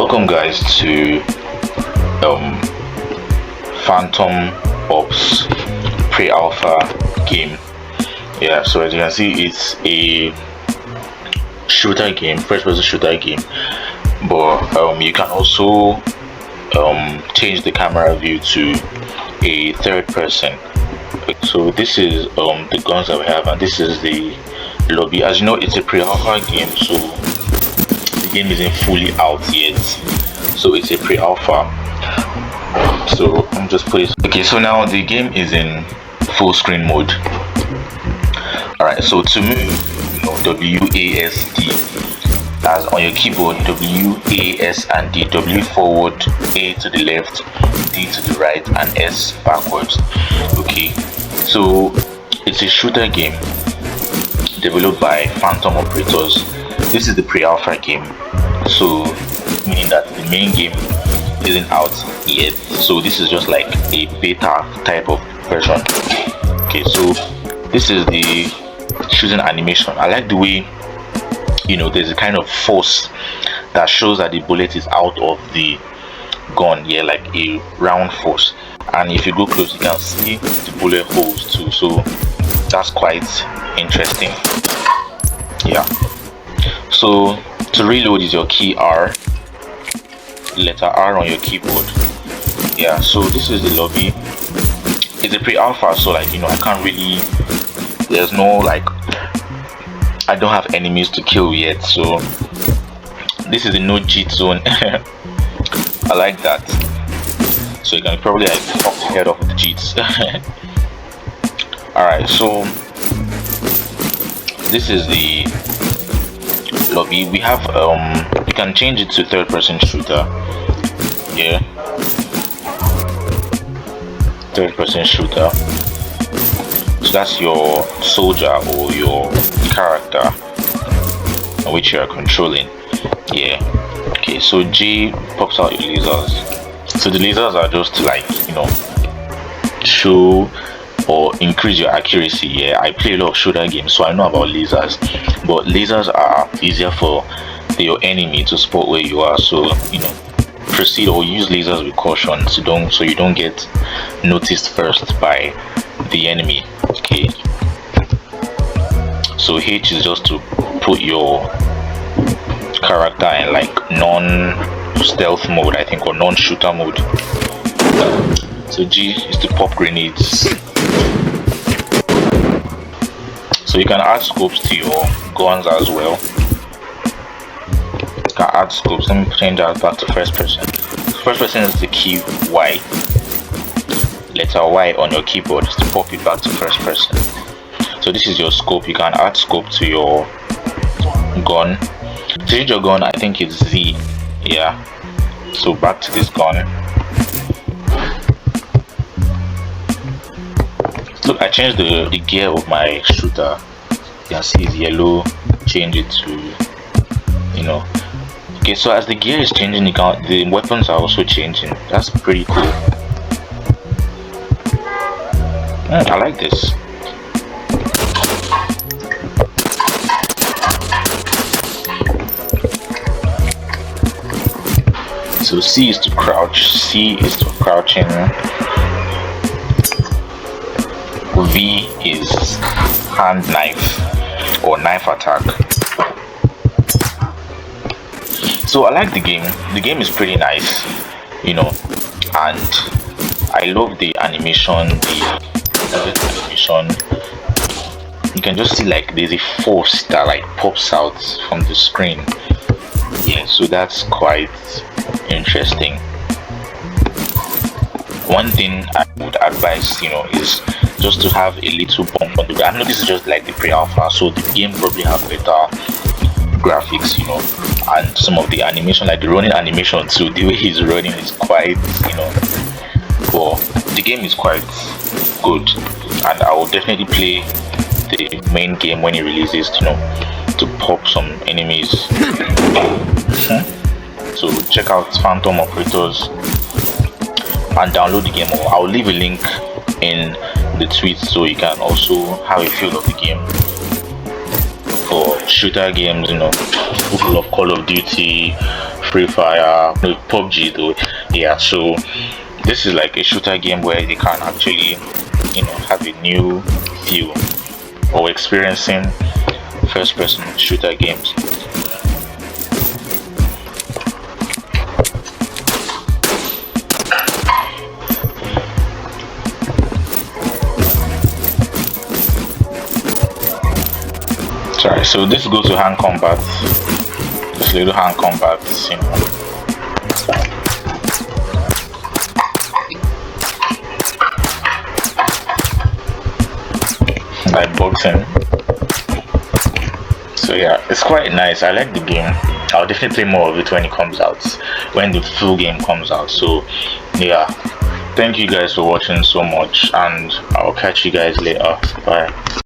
Welcome guys to um Phantom Ops pre-alpha game. Yeah, so as you can see, it's a shooter game, first-person shooter game, but you can also change the camera view to a third person. So this is the guns that we have, and this is the lobby. As you know, it's a pre-alpha game, so the game isn't fully out yet, so it's a pre-alpha. So I'm just put it. Okay, so now the game is in full screen mode. All right, so to move, WASD, as on your keyboard, WAS and D. W forward, A to the left, D to the right, and S backwards. Okay, so it's a shooter game developed by Phantom Operators. This is the pre-alpha game, so meaning that the main game isn't out yet, so this is just like a beta type of version. Okay, so this is the shooting animation. I like the way, there's a kind of force that shows that the bullet is out of the gun, like a round force, and if you go close you can see the bullet holes too, so that's quite interesting. Yeah, so to reload is your key R, letter R on your keyboard. Yeah, so this is the lobby. It's a pre-alpha, so I can't really, there's no I don't have enemies to kill yet, so this is the no cheat zone. I like that, so you can probably off the head of the cheats. All right, so this is the lobby. We have you can change it to third person shooter. Yeah, third person shooter. So that's your soldier or your character which you are controlling. Yeah, okay, so J pops out your lasers. So the lasers are just to show or increase your accuracy. Yeah, I play a lot of shooter games, so I know about lasers, but lasers are easier for your enemy to spot where you are, so proceed or use lasers with caution, so you don't get noticed first by the enemy. Okay, so H is just to put your character in non-stealth mode, I think, or non-shooter mode. So G is to pop grenades. So you can add scopes to your guns as well. You can add scopes. Let me change that back to first person. First person is the key Y. Letter Y on your keyboard is to pop it back to first person. So this is your scope. You can add scope to your gun. To change your gun, I think it's Z. Yeah. So back to this gun. Look, I changed the gear of my shooter. You can see it's yellow. Change it to Okay, so as the gear is changing, the weapons are also changing. That's pretty cool. I like this. So C is to crouch, C is to crouching, V is hand knife or knife attack. So I like the game. The game is pretty nice, and I love the animation, the animation. You can just see there's a force that pops out from the screen. Yeah, so that's quite interesting. One thing I would advise, is just to have a little bump on the ground. I know this is just like the pre-alpha, so the game probably have better graphics, and some of the animation, like the running animation too, the way he's running is quite, but the game is quite good, and I will definitely play the main game when it releases, to pop some enemies. So check out Phantom Operators and download the game, or I'll leave a link in the tweet so you can also have a feel of the game. For shooter games, people love Call of Duty, Free Fire, no, PUBG though. Yeah, so this is like a shooter game where they can actually, have a new feel or experiencing first person shooter games. Sorry, so this goes to hand combat. This little hand combat, like boxing. So yeah, it's quite nice. I like the game. I'll definitely play more of it when it comes out, when the full game comes out. So yeah, thank you guys for watching so much, and I'll catch you guys later. Bye.